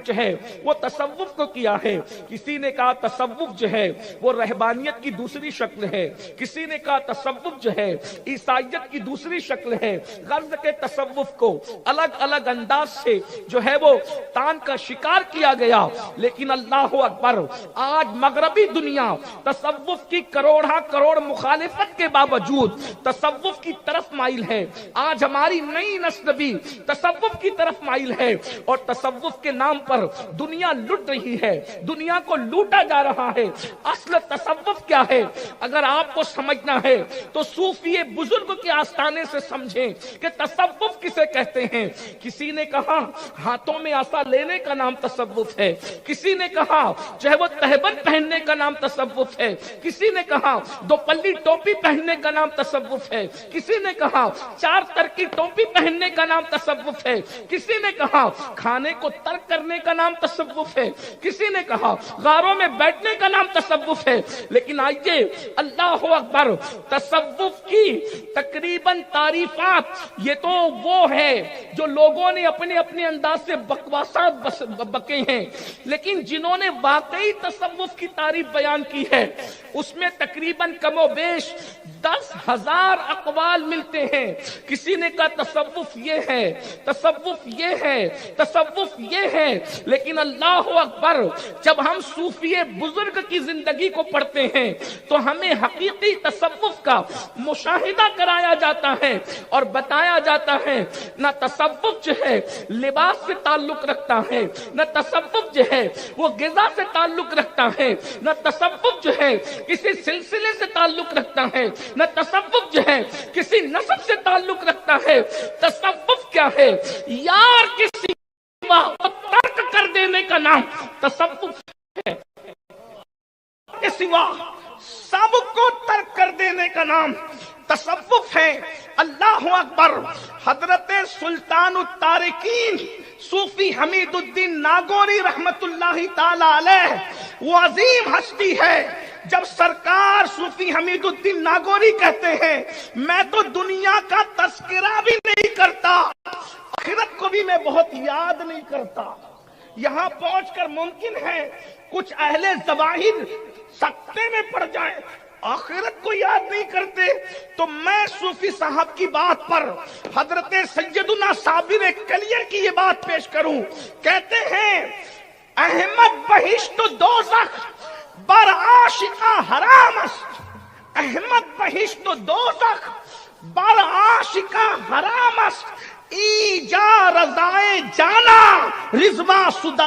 جو ہے وہ تصوف کو کیا ہے. کسی نے کہا تصوف جو ہے وہ رہبانیت کی دوسری شکل ہے, کسی نے کہا تصوف جو ہے عیسائیت کی دوسری شکل ہے. غرض کے تصوف کو الگ الگ انداز سے جو ہے وہ تان کا شکار کیا گیا. لیکن اللہ اکبر, آج مغربی دنیا تصوف کی کروڑا کروڑ مخالفت کے باوجود تصوف کی طرف مائل ہے. آج ہماری نئی نسل بھی تصوف کی طرف مائل ہے, اور تصوف کے نام پر دنیا لٹ رہی ہے, دنیا کو لوٹا جا رہا ہے. اصل تصوف کیا ہے اگر آپ کو سمجھنا ہے تو صوفی بزرگ کے آستانے سے سمجھیں کہ تصوف کسے کہتے ہیں. کسی نے کہا ہاتھوں میں عصا لینے کا نام تصوف ہے, کسی نے کہا جو ہے وہ تہبند پہننے کا نام تصوف ہے, کسی نے کہا دو پلی ٹوپی پہننے کا نام تصوف ہے, کسی نے کہا چار تر کی ٹوپی پہننے کا نام تصوف ہے, کسی نے کہا کھانے کو ترک کرنے کا نام تصوف ہے, کسی نے کہا غاروں میں بیٹھنے کا نام تصوف ہے. لیکن آئیے اللہ اکبر, تصوف کی تقریباً تعریفات یہ تو وہ ہے جو لوگوں نے اپنے اپنے انداز سے بکواسات بکے ہیں, لیکن جنہوں نے واقعی تصوف کی تعریف بیان کی ہے اس میں تقریباً کم و بیش 10,000 اقوال ملتے ہیں. کسی نے کہا تصوف یہ ہے, تصوف یہ ہے, تصوف یہ ہے. لیکن اللہ اکبر, جب ہم صوفی بزرگ کی زندگی کو پڑھتے ہیں تو ہمیں حقیقی تصوف کا مشاہدہ کرایا جاتا ہے اور بتایا جاتا ہے نہ تصوف جو ہے لباس سے تعلق رکھتا ہے, نہ تصوف جو ہے وہ غذا سے تعلق رکھتا ہے, نہ تصوف جو ہے کسی سلسلے سے تعلق رکھتا ہے, نہ تصوف جو ہے کسی نسب سے تعلق رکھتا ہے. تصوف کیا ہے یار, کسی کو ترک کر دینے کا نام تصوف ہے, کے سوا سب کو ترک کر دینے کا نام تصوف ہے. اللہ اکبر, حضرت سلطان الطارقین صوفی حمید الدین ناگوری رحمت اللہ تعالی علیہ وہ عظیم ہستی ہے. جب سرکار صوفی حمید الدین ناگوری کہتے ہیں میں تو دنیا کا تذکرہ بھی نہیں کرتا, آخرت کو بھی میں بہت یاد نہیں کرتا. یہاں پہنچ کر ممکن ہے کچھ اہل ظواہر سکتے میں پڑ جائیں, آخرت کو یاد نہیں کرتے. تو میں صوفی صاحب کی بات پر حضرت سیدنا صابر کلیر کی یہ بات پیش کروں. کہتے ہیں احمد بہشت دوزخ بر عاشقہ حرام است, احمد بہشت دوزخ بر عاشقہ حرام است, ای جا رضائے جانا رضوا سدا